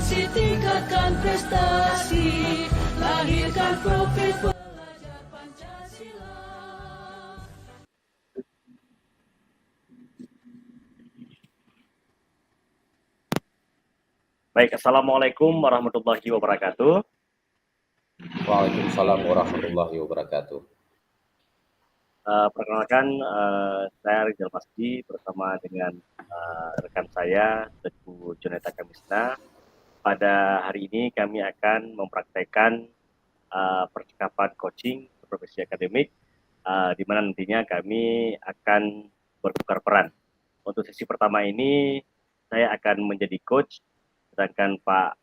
Ekspansi tingkatkan prestasi, lahirkan profil pelajar Pancasila. Baik, Assalamualaikum warahmatullahi wabarakatuh. Waalaikumsalam warahmatullahi wabarakatuh. Perkenalkan, saya Rizal Masdi bersama dengan rekan saya, Teguh Juneta Kamisna. Pada hari ini kami akan mempraktekkan percakapan coaching profesi akademik, di mana nantinya kami akan bertukar peran. Untuk sesi pertama ini, saya akan menjadi coach, sedangkan Pak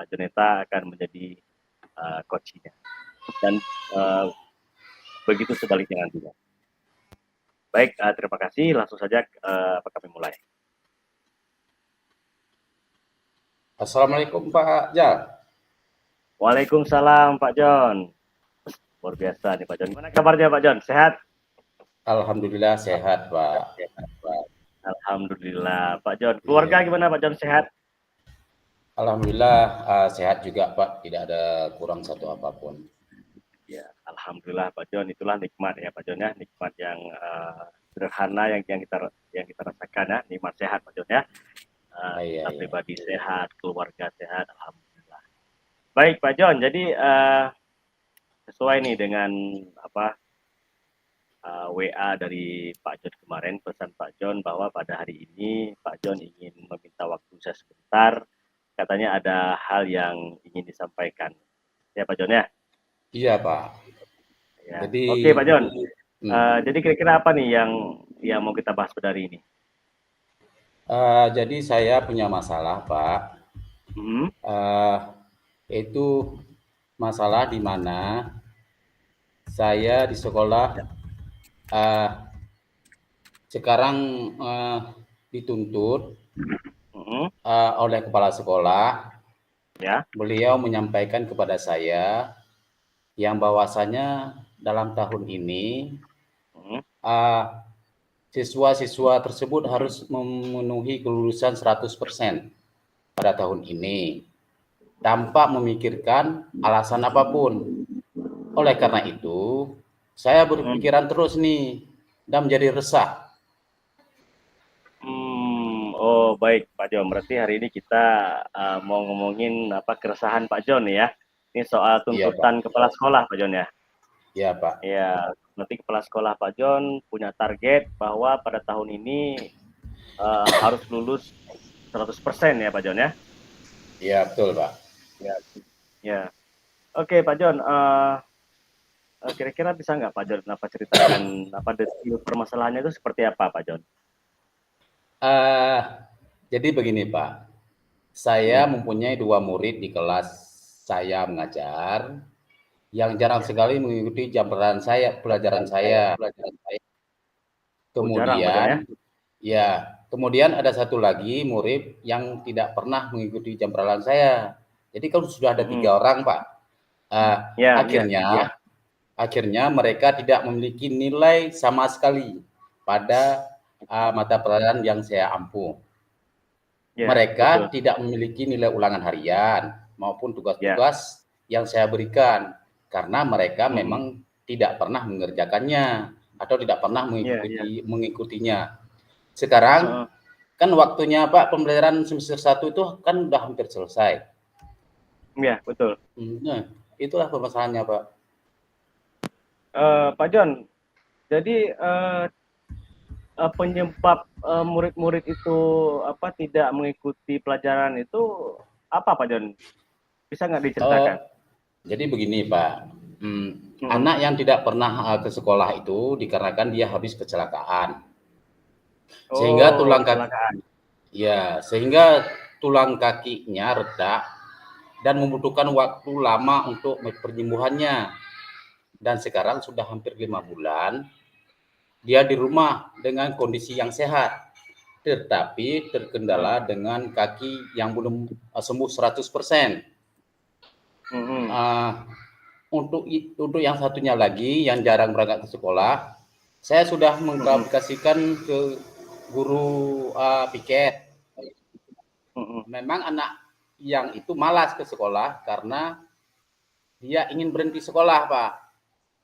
Juneta akan menjadi coachnya. Dan begitu sebaliknya nantinya. Baik, terima kasih. Langsung saja kami mulai. Assalamualaikum Pak Jal. Waalaikumsalam Pak John. Luar biasa nih Pak John. Gimana kabarnya Pak John? Sehat? Alhamdulillah sehat Pak. Alhamdulillah Pak John. Keluarga gimana Pak John? Sehat? Alhamdulillah sehat juga Pak. Tidak ada kurang satu apapun. Ya, alhamdulillah Pak John. Itulah nikmat ya Pak John ya. Nikmat yang sederhana yang kita rasakan ya. Nikmat sehat Pak John ya. Kita pribadi sehat, keluarga sehat, alhamdulillah. Baik Pak John, jadi sesuai nih dengan WA dari Pak John kemarin, pesan Pak John bahwa pada hari ini Pak John ingin meminta waktu saya sebentar, katanya ada hal yang ingin disampaikan. Ya Pak John ya? Iya Pak. Ya. Oke Pak John, jadi kira-kira apa nih yang mau kita bahas pada hari ini? Jadi saya punya masalah Pak. Itu masalah di mana saya di sekolah sekarang dituntut oleh kepala sekolah. Ya. Beliau menyampaikan kepada saya yang bahwasanya dalam tahun ini siswa-siswa tersebut harus memenuhi kelulusan 100% pada tahun ini tanpa memikirkan alasan apapun. Oleh karena itu, saya berpikiran terus nih dan menjadi resah. Oh baik Pak John, berarti hari ini kita mau ngomongin keresahan Pak John ya. Ini soal tuntutan kepala sekolah Pak John ya. Iya Pak. Ya, nanti kepala sekolah Pak John punya target bahwa pada tahun ini harus lulus 100% ya Pak John ya. Iya betul Pak. Ya. Oke Pak John, kira-kira bisa nggak Pak John ceritakan detail permasalahannya itu seperti apa Pak John? Jadi begini Pak, saya mempunyai 2 murid di kelas saya mengajar yang jarang sekali mengikuti pelajaran saya. Kemudian, kemudian ada satu lagi murid yang tidak pernah mengikuti jam pelajaran saya. Jadi kan sudah ada 3 orang Pak. Akhirnya mereka tidak memiliki nilai sama sekali pada mata pelajaran yang saya ampu. Mereka tidak memiliki nilai ulangan harian maupun tugas-tugas yang saya berikan karena mereka memang tidak pernah mengerjakannya atau tidak pernah mengikutinya. Sekarang kan waktunya Pak pembelajaran semester 1 itu kan udah hampir selesai. Iya, betul. Nah, itulah permasalahannya Pak. Pak John, jadi penyebab murid-murid itu tidak mengikuti pelajaran itu apa Pak John? Bisa nggak diceritakan? Jadi begini Pak, anak yang tidak pernah ke sekolah itu dikarenakan dia habis kecelakaan, sehingga tulang kakinya retak dan membutuhkan waktu lama untuk penyembuhannya. Dan sekarang sudah hampir 5 bulan. Dia di rumah dengan kondisi yang sehat, tetapi terkendala dengan kaki yang belum sembuh 100%. Untuk yang satunya lagi yang jarang berangkat ke sekolah, saya sudah mengklarifikasikan ke guru piket. Memang anak yang itu malas ke sekolah karena dia ingin berhenti sekolah, Pak.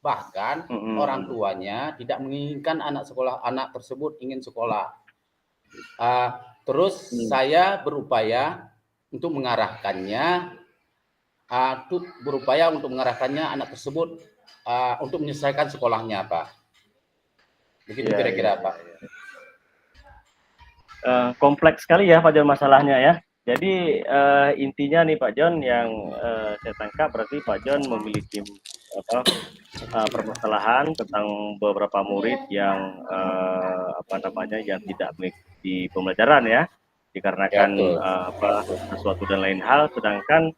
Bahkan orang tuanya tidak menginginkan anak tersebut ingin sekolah. Terus saya berupaya untuk mengarahkannya, anak tersebut untuk menyelesaikan sekolahnya, Pak. Begitu kira-kira, Pak. Kompleks sekali ya Pak John masalahnya ya. Jadi intinya nih Pak John yang saya tangkap berarti Pak John memiliki permasalahan tentang beberapa murid yang yang tidak mengikuti pembelajaran ya, dikarenakan sesuatu dan lain hal, sedangkan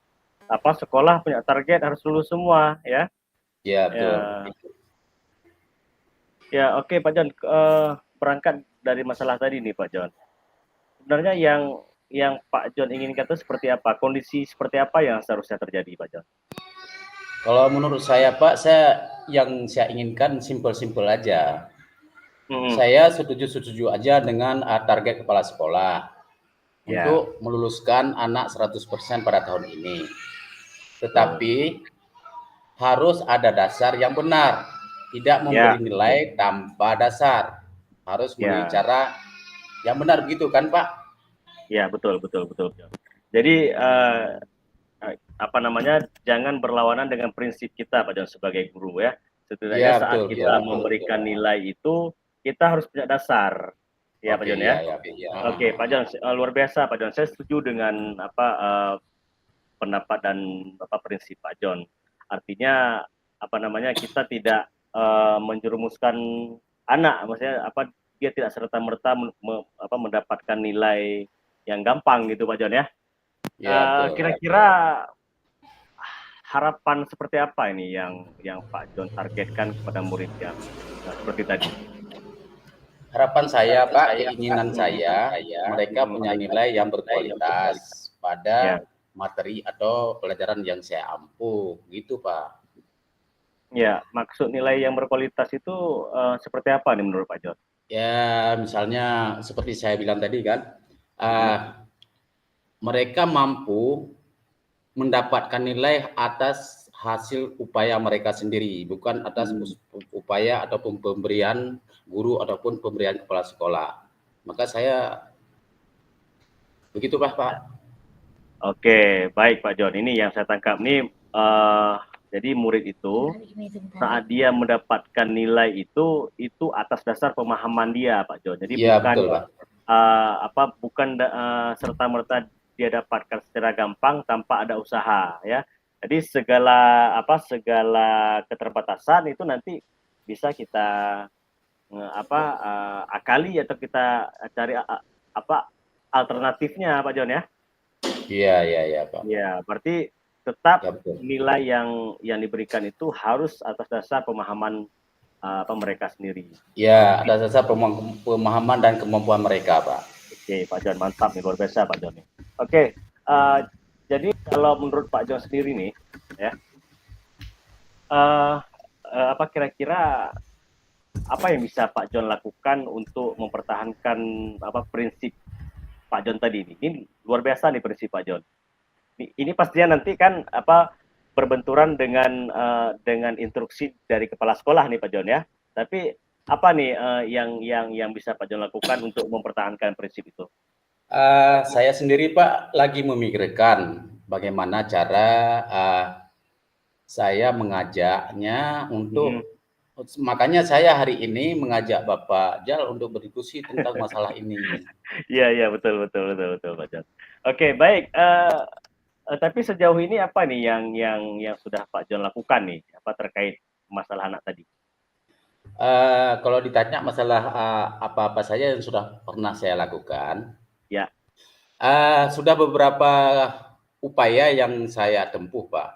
sekolah punya target harus lulus semua ya. Iya, betul. Ya, oke Pak John, berangkat dari masalah tadi nih Pak John. Sebenarnya yang Pak John inginkan itu seperti apa? Kondisi seperti apa yang seharusnya terjadi, Pak John? Kalau menurut saya, Pak, yang saya inginkan simpel-simpel aja. Saya setuju aja dengan target kepala sekolah untuk meluluskan anak 100% pada tahun ini. Tetapi harus ada dasar yang benar, tidak memberi nilai tanpa dasar. Harus melalui cara yang benar, begitu kan, Pak? Ya, betul. Jadi jangan berlawanan dengan prinsip kita Pak John sebagai guru ya. Setidaknya saat kita memberikan nilai itu kita harus punya dasar. Ya Pak John ya. Oke, Pak John, luar biasa Pak John. Saya setuju dengan pendapat dan prinsip Pak John. Artinya kita tidak menjerumuskan anak, maksudnya dia tidak serta-merta mendapatkan nilai yang gampang gitu Pak John ya. Kira-kira harapan seperti apa ini yang Pak John targetkan kepada murid yang seperti tadi? Harapan saya, Pak, keinginan saya, mereka punya nilai yang berkualitas pada materi atau pelajaran yang saya ampuh, gitu Pak. Ya, maksud nilai yang berkualitas itu seperti apa nih menurut Pak John? Ya, misalnya seperti saya bilang tadi kan, mereka mampu mendapatkan nilai atas hasil upaya mereka sendiri, bukan atas upaya ataupun pemberian guru ataupun pemberian kepala sekolah. Maka saya begitu Pak. Oke, baik Pak John. Ini yang saya tangkap nih, jadi murid itu saat dia mendapatkan nilai itu atas dasar pemahaman dia Pak John. Jadi bukan serta-merta dia dapatkan secara gampang tanpa ada usaha ya. Jadi segala keterbatasan itu nanti bisa kita akali atau kita cari alternatifnya Pak John ya. Iya Pak. Ya, berarti tetap nilai yang diberikan itu harus atas dasar pemahaman mereka sendiri. Ya, atas dasar pemahaman dan kemampuan mereka Pak. Oke, Pak John, mantap nih, luar biasa Pak John. Oke, jadi kalau menurut Pak John sendiri nih, ya, kira-kira apa yang bisa Pak John lakukan untuk mempertahankan prinsip Pak John tadi ini? Ini luar biasa nih prinsip Pak John. Ini pastinya nanti kan berbenturan dengan instruksi dari kepala sekolah nih Pak John ya. Tapi apa nih yang bisa Pak John lakukan untuk mempertahankan prinsip itu? Saya sendiri Pak lagi memikirkan bagaimana cara saya mengajaknya untuk makanya saya hari ini mengajak Bapak Jal untuk berdiskusi tentang masalah ini. Iya betul Pak John. Oke, baik. Tapi sejauh ini apa nih yang sudah Pak John lakukan nih terkait masalah anak tadi? Kalau ditanya masalah apa-apa saja yang sudah pernah saya lakukan, ya. Sudah beberapa upaya yang saya tempuh, Pak.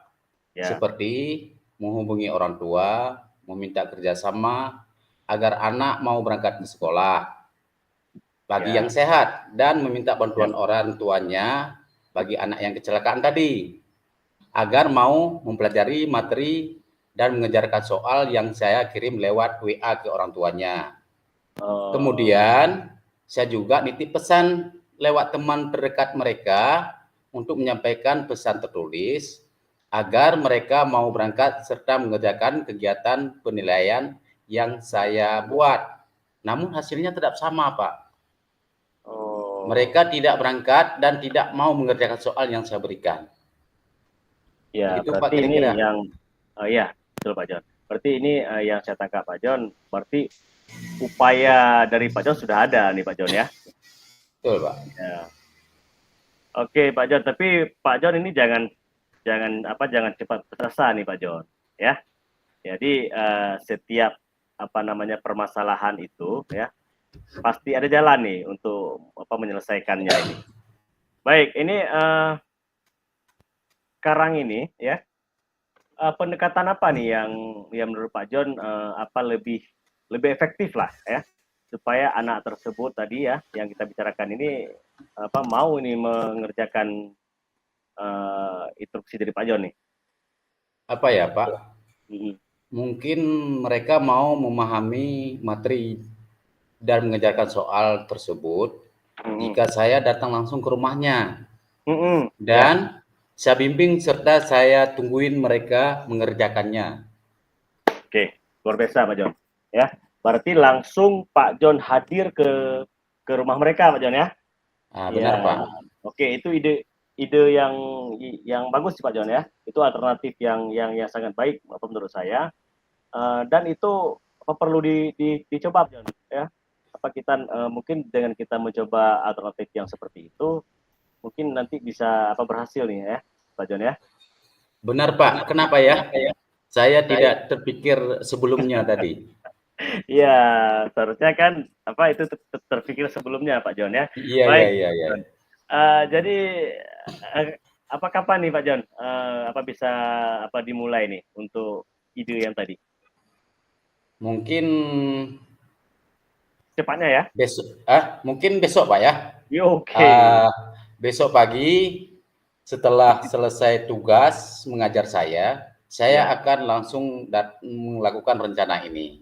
Ya. Seperti menghubungi orang tua, meminta kerjasama agar anak mau berangkat ke sekolah bagi yang sehat dan meminta bantuan orang tuanya bagi anak yang kecelakaan tadi agar mau mempelajari materi dan mengejarkan soal yang saya kirim lewat WA ke orang tuanya. Kemudian saya juga nitip pesan lewat teman terdekat mereka untuk menyampaikan pesan tertulis agar mereka mau berangkat serta mengerjakan kegiatan penilaian yang saya buat. Namun hasilnya tetap sama, Pak. Oh. Mereka tidak berangkat dan tidak mau mengerjakan soal yang saya berikan. Ya, Begitu, Pak, berarti ini kira-kira. yang ya, betul Pak John. Berarti ini yang saya tangkap Pak John, berarti upaya dari Pak John sudah ada nih Pak John ya. Betul, Pak. Ya. Oke Pak John, tapi Pak John ini jangan cepat terasa nih Pak John ya. Jadi setiap permasalahan itu ya pasti ada jalan nih untuk menyelesaikannya ini. Baik, ini sekarang ini ya pendekatan apa nih yang menurut Pak John lebih efektif lah ya supaya anak tersebut tadi ya yang kita bicarakan ini mau ini mengerjakan instruksi dari Pak John nih. Apa ya, Pak? Mungkin mereka mau memahami materi dan mengerjakan soal tersebut jika saya datang langsung ke rumahnya. Dan saya bimbing serta saya tungguin mereka mengerjakannya. Oke, luar biasa Pak John. Ya, berarti langsung Pak John hadir ke rumah mereka Pak John ya. Benar, Pak. Oke, itu ide yang bagus Pak John ya. Itu alternatif yang sangat baik menurut saya. Dan itu perlu dicoba Pak John ya. Kita mungkin dengan kita mencoba alternatif yang seperti itu mungkin nanti bisa berhasil nih ya Pak John ya. Benar Pak, kenapa ya? Saya tidak terpikir sebelumnya tadi. Iya, seharusnya kan itu terpikir sebelumnya Pak John ya. Iya. Jadi kapan nih Pak John bisa dimulai nih untuk ide yang tadi? Mungkin cepatnya ya? Mungkin besok Pak ya. Oke. Besok pagi setelah selesai tugas mengajar saya akan langsung melakukan rencana ini.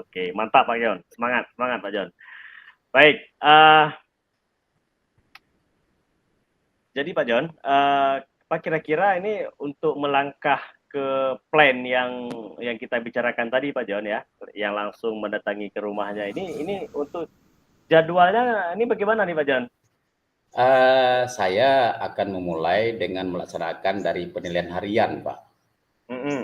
Oke, mantap Pak John. Semangat Pak John. Baik, jadi Pak John, kira-kira ini untuk melangkah ke plan yang kita bicarakan tadi Pak John ya, yang langsung mendatangi ke rumahnya ini untuk jadwalnya ini bagaimana nih Pak John? Saya akan memulai dengan melaksanakan dari penilaian harian, Pak.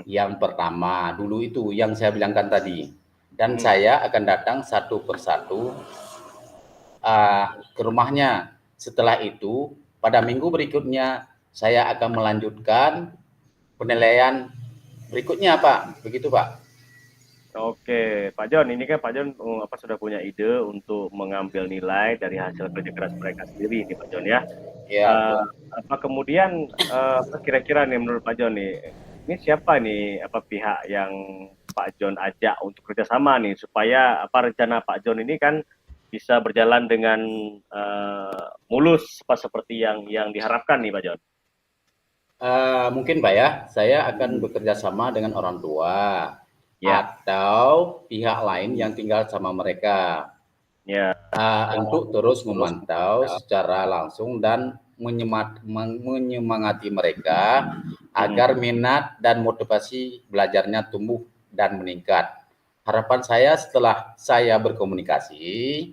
Yang pertama dulu itu yang saya bilangkan tadi, dan saya akan datang satu persatu ke rumahnya. Setelah itu, pada minggu berikutnya saya akan melanjutkan penilaian berikutnya, Pak. Begitu, Pak. Oke, Pak John, ini kan Pak John sudah punya ide untuk mengambil nilai dari hasil kerja keras mereka sendiri, nih Pak John ya. Kemudian kira-kira nih menurut Pak John nih, ini siapa nih pihak yang Pak John ajak untuk kerjasama nih supaya rencana Pak John ini kan bisa berjalan dengan mulus seperti yang diharapkan nih Pak John. Mungkin Pak ya, saya akan bekerja sama dengan orang tua atau pihak lain yang tinggal sama mereka untuk terus memantau secara langsung dan menyemangati mereka agar minat dan motivasi belajarnya tumbuh dan meningkat. Harapan saya setelah saya berkomunikasi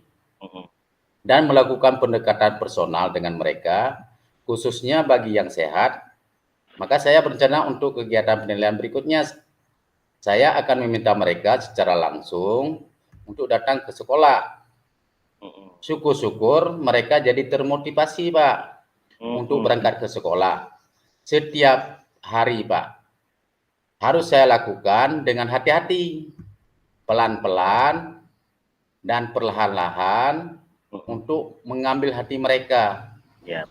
dan melakukan pendekatan personal dengan mereka, khususnya bagi yang sehat, maka saya berencana untuk kegiatan penilaian berikutnya. Saya akan meminta mereka secara langsung untuk datang ke sekolah. Syukur-syukur mereka jadi termotivasi, Pak, untuk berangkat ke sekolah. Setiap hari, Pak, harus saya lakukan dengan hati-hati, pelan-pelan, dan perlahan-lahan untuk mengambil hati mereka,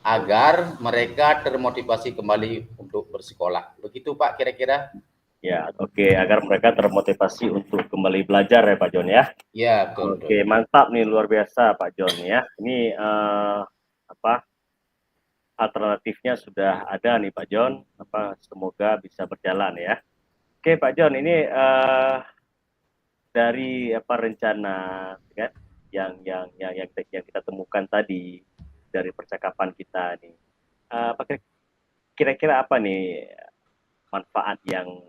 agar mereka termotivasi kembali untuk bersekolah. Begitu, Pak, kira-kira. Ya, oke, agar mereka termotivasi untuk kembali belajar ya Pak John ya. Iya, betul. Oke, mantap nih, luar biasa Pak John ya. Ini alternatifnya sudah ada nih Pak John. Semoga bisa berjalan ya. Oke Pak John, ini dari rencana kan yang kita temukan tadi dari percakapan kita nih. kira-kira apa nih manfaat yang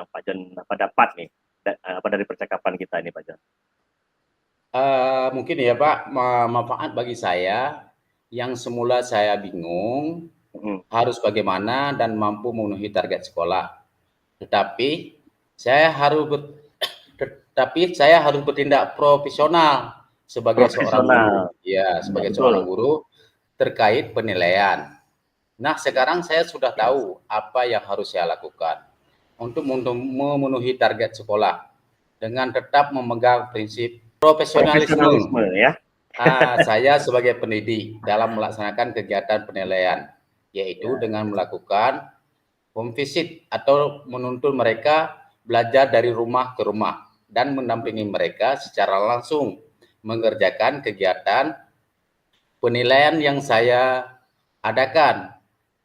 Pak John dapat nih dari percakapan kita ini, Pak John? Mungkin ya Pak, manfaat bagi saya yang semula saya bingung harus bagaimana dan mampu memenuhi target sekolah. Tetapi saya harus bertindak profesional sebagai seorang guru. Ya, sebagai seorang guru terkait penilaian. Nah, sekarang saya sudah tahu apa yang harus saya lakukan untuk memenuhi target sekolah dengan tetap memegang prinsip profesionalisme. Ya. Saya sebagai pendidik dalam melaksanakan kegiatan penilaian, yaitu dengan melakukan home visit atau menuntun mereka belajar dari rumah ke rumah dan mendampingi mereka secara langsung mengerjakan kegiatan penilaian yang saya adakan,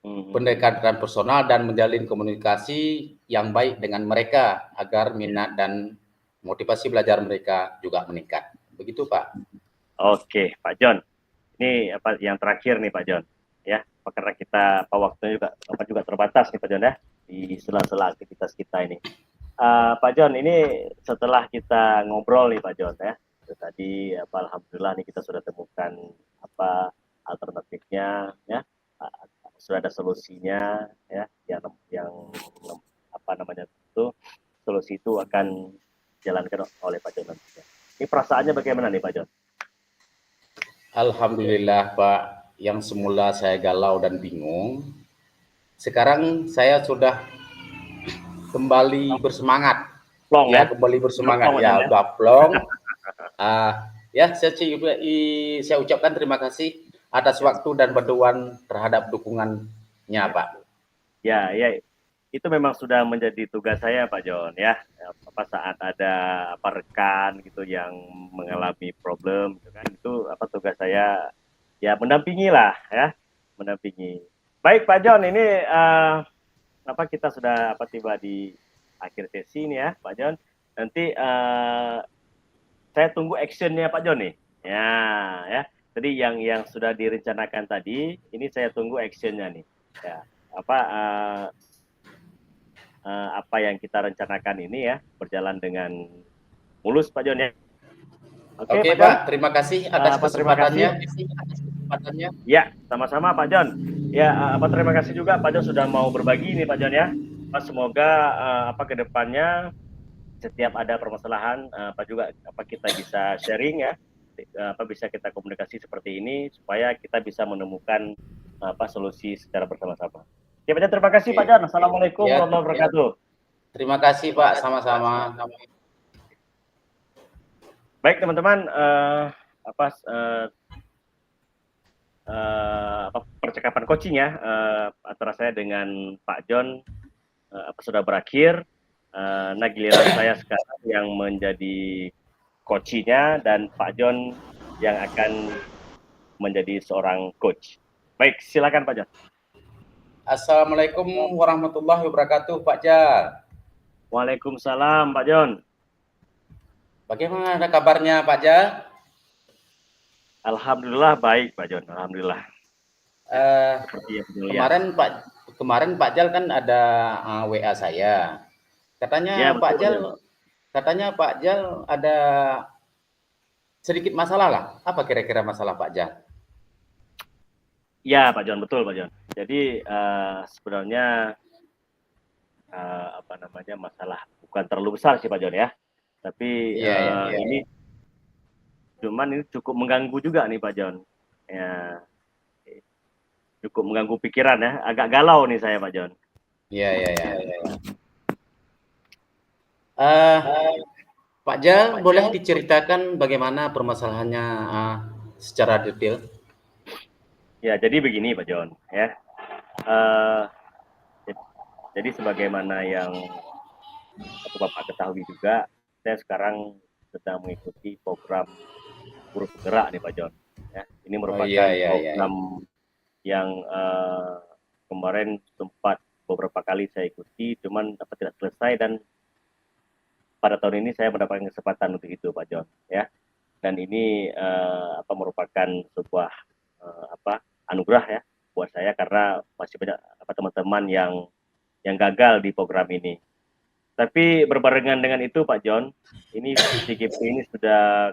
pendekatan personal dan menjalin komunikasi yang baik dengan mereka agar minat dan motivasi belajar mereka juga meningkat. Begitu, Pak. Oke, Pak John. Ini apa yang terakhir nih, Pak John. Ya, karena kita waktunya juga terbatas nih, Pak John ya, di sela-sela aktivitas kita ini. Pak John, ini setelah kita ngobrol nih, Pak John ya. Tadi alhamdulillah nih kita sudah temukan alternatifnya ya. Sudah ada solusinya ya, yang apa namanya itu, solusi itu akan dijalankan oleh Pak John nantinya. Ini perasaannya bagaimana nih, Pak John? Alhamdulillah Pak, yang semula saya galau dan bingung, sekarang saya sudah kembali bersemangat. Plong, ya? Kembali bersemangat ya, udah plong. Saya ucapkan terima kasih atas waktu dan bantuan terhadap dukungannya, Pak. Ya, itu memang sudah menjadi tugas saya, Pak John ya. Saat ada rekan gitu yang mengalami problem gitu kan, itu tugas saya ya mendampingi lah ya, mendampingi. Baik Pak John, ini kita sudah tiba di akhir sesi ini ya, Pak John. Nanti saya tunggu actionnya Pak John nih. Ya. Tadi yang sudah direncanakan tadi, ini saya tunggu actionnya nih. Ya, apa yang kita rencanakan ini ya berjalan dengan mulus, Pak John ya. Oke Pak, terima kasih atas kesempatannya. Ya, sama-sama Pak John. Ya, terima kasih juga Pak John sudah mau berbagi nih Pak John ya. Semoga kedepannya setiap ada permasalahan kita bisa sharing ya, bisa kita komunikasi seperti ini supaya kita bisa menemukan solusi secara bersama-sama. Ya Pak John, terima kasih Pak John. Assalamualaikum warahmatullahi wabarakatuh. Terima kasih Pak, sama-sama. Baik teman-teman, percakapan coaching ya antara saya dengan Pak John sudah berakhir. Giliran saya sekarang yang menjadi coachnya dan Pak John yang akan menjadi seorang coach. Baik, silakan Pak John. Assalamualaikum warahmatullahi wabarakatuh, Pak Jal. Waalaikumsalam, Pak John. Bagaimana kabarnya, Pak Jal? Alhamdulillah baik, Pak John. Alhamdulillah. Kemarin Pak Jal kan ada WA saya. Katanya Pak Jal ada sedikit masalah lah. Apa kira-kira masalah Pak Jal? Ya, Pak John, betul Pak John. Jadi sebenarnya masalah bukan terlalu besar sih Pak John ya. Tapi ini cukup mengganggu juga nih Pak John. Ya, cukup mengganggu pikiran ya. Agak galau nih saya Pak John. Iya. Pak Jal, boleh diceritakan bagaimana permasalahannya secara detail? Ya, jadi begini Pak John ya. Jadi sebagaimana yang Bapak ketahui juga, saya sekarang sedang mengikuti program Guru Penggerak nih Pak John. Ya, ini merupakan program yang kemarin sempat beberapa kali saya ikuti, cuman tidak selesai dan pada tahun ini saya mendapatkan kesempatan untuk itu Pak John. Ya, dan ini merupakan sebuah anugerah ya buat buat saya karena masih banyak teman-teman yang gagal di program ini. Tapi berbarengan dengan itu Pak John, ini CGP ini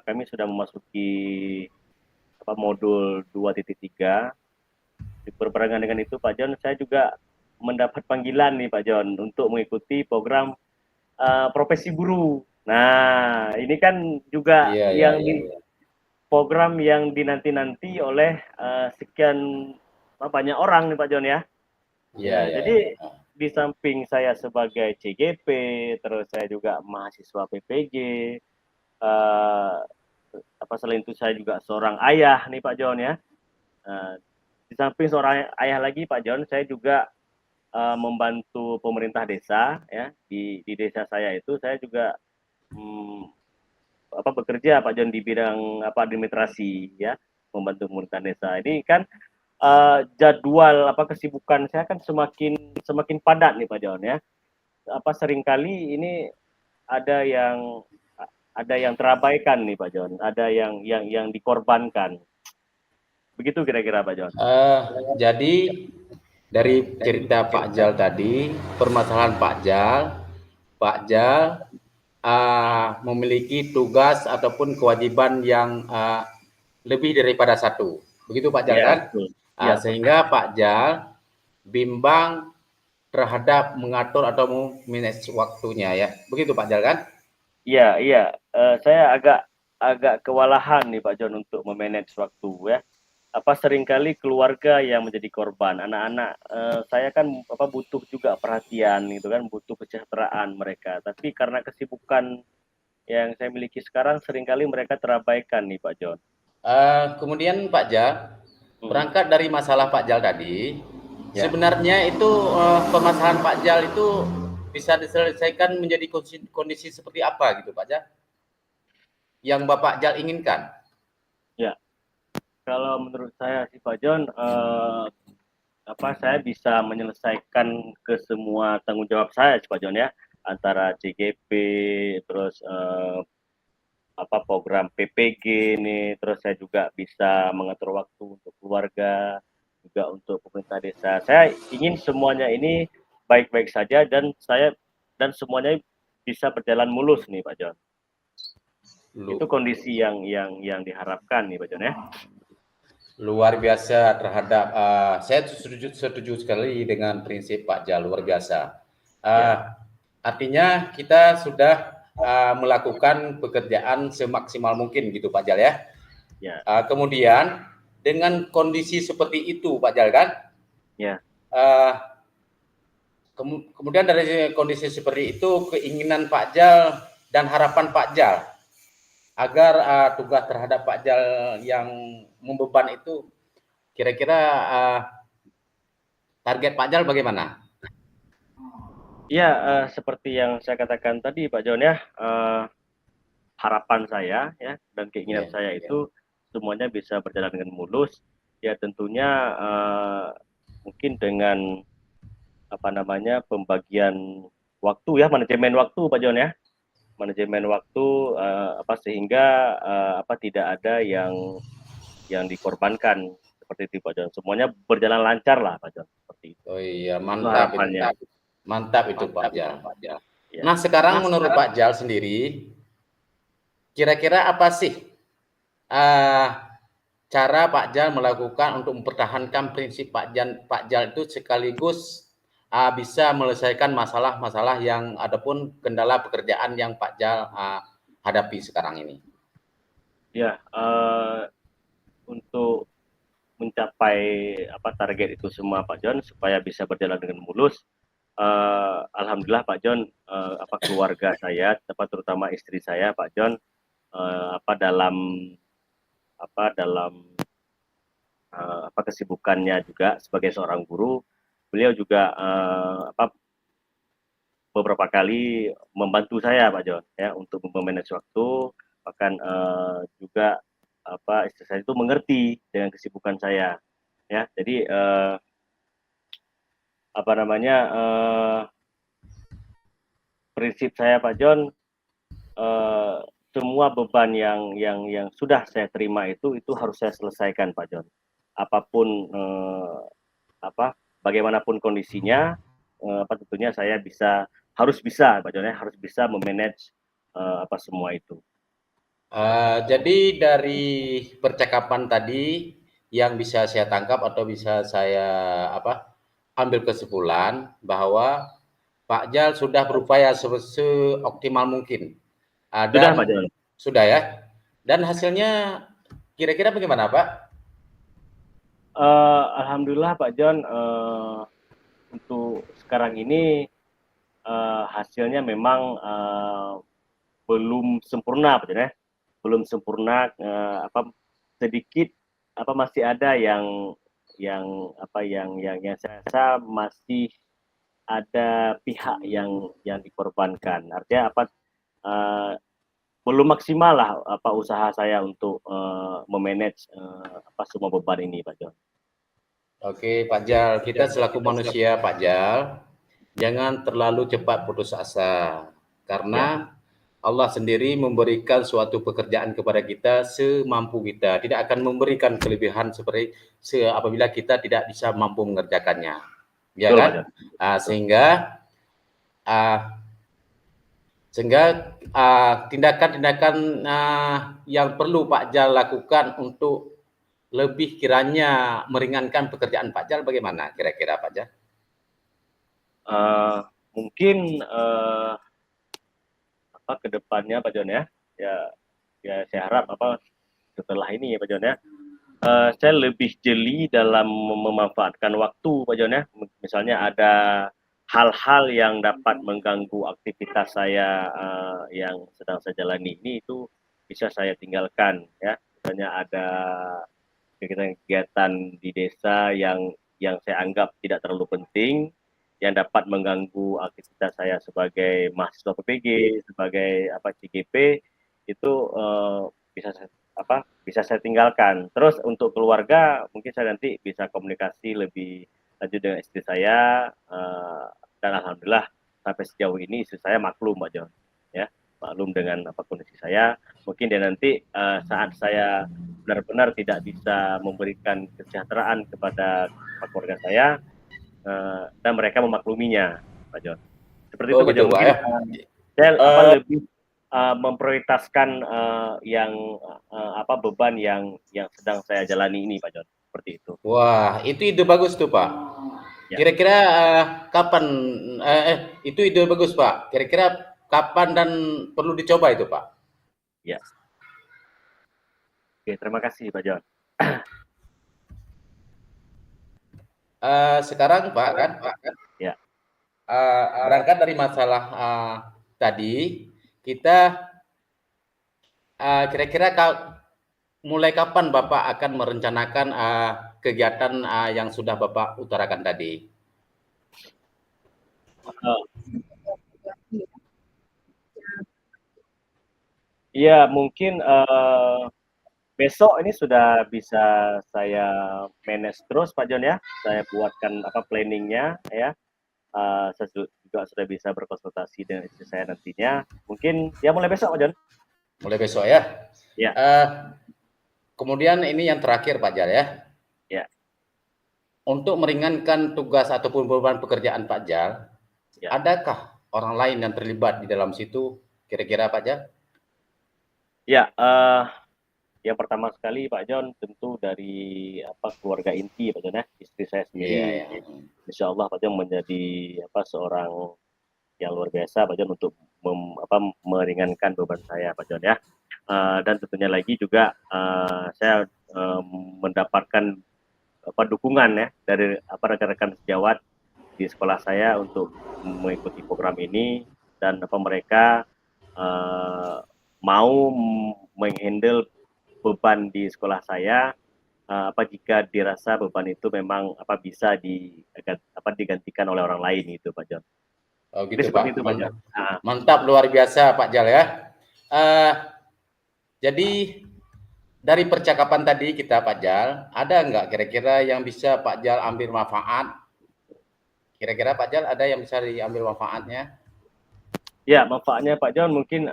kami sudah memasuki modul 2.3. Berbarengan dengan itu Pak John, saya juga mendapat panggilan nih Pak John untuk mengikuti program profesi guru. Nah, ini kan juga program yang dinanti-nanti oleh sekian banyak orang nih Pak John ya. Jadi di samping saya sebagai CGP, terus saya juga mahasiswa PPG, selain itu saya juga seorang ayah nih Pak John ya. Di samping seorang ayah lagi Pak John, saya juga membantu pemerintah desa ya. Di desa saya itu saya juga bekerja Pak John di bidang administrasi ya, membantu pemerintah desa. Ini kan jadwal kesibukan saya kan semakin padat nih Pak John ya. Seringkali ini ada yang terabaikan nih Pak John, ada yang dikorbankan. Begitu kira-kira Pak John. Jadi dari cerita Pak Jal tadi, permasalahan Pak Jal memiliki tugas ataupun kewajiban yang lebih daripada satu. Begitu Pak Jal kan? Sehingga Pak Jal bimbang terhadap mengatur atau manage waktunya ya. Begitu Pak Jal kan? Iya. Saya agak kewalahan nih Pak John untuk memanage waktu ya. Seringkali keluarga yang menjadi korban, anak-anak saya kan butuh juga perhatian gitu kan, butuh kesejahteraan mereka. Tapi karena kesibukan yang saya miliki sekarang, seringkali mereka terabaikan nih Pak John. Kemudian Pak Jal, berangkat dari masalah Pak Jal tadi, sebenarnya itu permasalahan Pak Jal itu bisa diselesaikan menjadi kondisi seperti apa gitu Pak Jal? Yang Bapak Jal inginkan? Ya, kalau menurut saya sih Pak John, saya bisa menyelesaikan ke semua tanggung jawab saya Pak John ya, antara CGP, terus program PPG ini, terus saya juga bisa mengatur waktu untuk keluarga, juga untuk pemerintah desa. Saya ingin semuanya ini baik-baik saja dan semuanya bisa berjalan mulus nih Pak John. Itu kondisi yang diharapkan nih Pak John ya. Luar biasa terhadap saya setuju sekali dengan prinsip Pak Jal, luar biasa. Artinya kita sudah melakukan pekerjaan semaksimal mungkin gitu Pak Jal ya. Kemudian dengan kondisi seperti itu Pak Jal kan? Ya. Kemudian dari kondisi seperti itu, keinginan Pak Jal dan harapan Pak Jal agar tugas terhadap Pak Jal yang membeban itu, kira-kira target Pak Jal bagaimana? Ya, seperti yang saya katakan tadi Pak John ya, harapan saya ya dan keinginan saya itu semuanya bisa berjalan dengan mulus. Ya tentunya mungkin dengan pembagian waktu ya, manajemen waktu Pak John ya, manajemen waktu sehingga tidak ada yang dikorbankan seperti itu Pak John. Semuanya berjalan lancar lah Pak John, seperti itu. Oh iya, mantap itu. Mantap itu Pak Jal. Ya. Nah sekarang menurut Pak Jal sendiri, kira-kira apa sih cara Pak Jal melakukan untuk mempertahankan prinsip Pak Jal itu sekaligus bisa menyelesaikan masalah-masalah yang ataupun kendala pekerjaan yang Pak Jal hadapi sekarang ini? Ya, untuk mencapai target itu semua Pak John supaya bisa berjalan dengan mulus. Alhamdulillah Pak John, keluarga saya, terutama istri saya Pak John, dalam kesibukannya juga sebagai seorang guru, beliau juga beberapa kali membantu saya Pak John ya untuk memanage waktu, bahkan juga istri saya itu mengerti dengan kesibukan saya ya. Jadi prinsip saya Pak John, semua beban yang sudah saya terima itu harus saya selesaikan Pak John. Apapun bagaimanapun kondisinya, tentunya saya harus bisa Pak Jon ya, harus bisa memanage semua itu. Jadi dari percakapan tadi yang bisa saya tangkap atau bisa saya ambil kesimpulan bahwa Pak Jal sudah berupaya seoptimal mungkin. Sudah Pak Jon. Sudah ya. Dan hasilnya kira-kira bagaimana Pak? Alhamdulillah Pak Jon, untuk sekarang ini hasilnya memang belum sempurna Pak Jon ya. Belum sempurna, sedikit masih ada yang saya rasa masih ada pihak yang dikorbankan. Artinya belum maksimal lah usaha saya untuk memanage semua beban ini Pak Jon. Oke Pak Jal, kita selaku manusia Pak Jal, jangan terlalu cepat putus asa, karena Allah sendiri memberikan suatu pekerjaan kepada kita semampu kita, tidak akan memberikan kelebihan seperti apabila kita tidak bisa mampu mengerjakannya, ya kan? Sehingga tindakan-tindakan yang perlu Pak Jal lakukan untuk lebih kiranya meringankan pekerjaan Pak Jal bagaimana kira-kira Pak Jal? Mungkin ke depannya Pak Jon ya saya harap setelah ini ya Pak Jon ya, saya lebih jeli dalam memanfaatkan waktu Pak Jon ya. Misalnya ada hal-hal yang dapat mengganggu aktivitas saya yang sedang saya jalani ini, itu bisa saya tinggalkan ya. Misalnya ada kegiatan di desa yang saya anggap tidak terlalu penting, yang dapat mengganggu aktivitas saya sebagai mahasiswa PPG, sebagai CGP, itu bisa saya tinggalkan. Terus untuk keluarga, mungkin saya nanti bisa komunikasi lebih lanjut dengan istri saya, dan alhamdulillah sampai sejauh ini istri saya maklum Pak Jon ya, maklum dengan kondisi saya. Mungkin dia nanti saat saya benar-benar tidak bisa memberikan kesejahteraan kepada keluarga saya, dan mereka memakluminya Pak Jon. Seperti itu Pak Jon. Mungkin saya lebih memprioritaskan beban yang sedang saya jalani ini Pak Jon. Seperti itu. Wah, itu ide bagus tuh Pak. Kira-kira kapan itu ide bagus Pak. Kira-kira kapan dan perlu dicoba itu Pak? Ya. Oke, terima kasih Pak Jon. Sekarang Pak kan? Ya. Berangkat dari masalah tadi, kita kira-kira mulai kapan Bapak akan merencanakan kegiatan yang sudah Bapak utarakan tadi? Ya, mungkin besok ini sudah bisa saya manage terus Pak Jon ya. Saya buatkan planningnya ya. Saya juga sudah bisa berkonsultasi dengan istri saya nantinya. Mungkin ya mulai besok Pak Jon. Mulai besok ya? Ya. Kemudian ini yang terakhir Pak Jal ya. Ya. Untuk meringankan tugas ataupun beban pekerjaan Pak Jal, adakah orang lain yang terlibat di dalam situ kira-kira Pak Jal? Ya, yang pertama sekali Pak Jon tentu dari keluarga inti Pak Jon ya, istri saya sendiri. Insya Allah Pak Jon menjadi seorang yang luar biasa Pak Jon untuk meringankan beban saya Pak Jon ya. Dan tentunya lagi juga saya mendapatkan dukungan ya dari rekan-rekan sejawat di sekolah saya untuk mengikuti program ini, dan mereka mau menghandle beban di sekolah saya jika dirasa beban itu memang bisa digantikan oleh orang lain itu Pak Jon. Oh gitu Pak. Itu, Pak Jon. Mantap, luar biasa Pak Jal ya. Jadi dari percakapan tadi kita Pak Jal, ada nggak kira-kira yang bisa Pak Jal ambil manfaat? Kira-kira Pak Jal ada yang bisa diambil manfaatnya? Ya, manfaatnya Pak Jon mungkin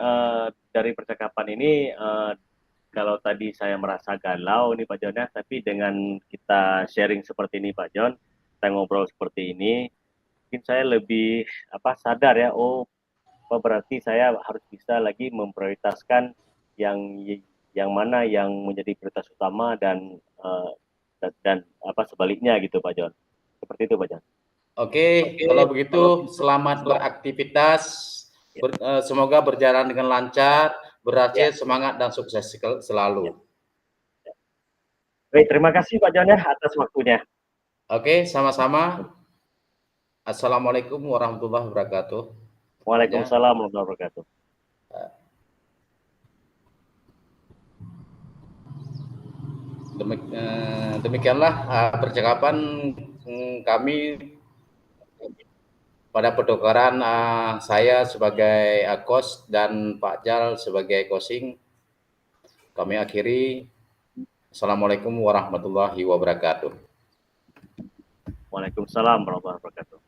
dari percakapan ini, kalau tadi saya merasa galau nih Pak Jon ya, tapi dengan kita sharing seperti ini Pak Jon, kita ngobrol seperti ini, mungkin saya lebih sadar ya, berarti saya harus bisa lagi memprioritaskan yang mana yang menjadi prioritas utama dan sebaliknya gitu Pak John. Seperti itu Pak John. Oke, kalau begitu selamat beraktivitas. Semoga berjalan dengan lancar, berhasil, semangat dan sukses selalu. Baik, terima kasih Pak John ya atas waktunya. Oke, sama-sama. Assalamualaikum warahmatullahi wabarakatuh. Waalaikumsalam warahmatullahi wabarakatuh. Demikianlah percakapan kami pada pertukaran saya sebagai host dan Pak Jal sebagai closing. Kami akhiri. Assalamualaikum warahmatullahi wabarakatuh. Waalaikumsalam warahmatullahi wabarakatuh.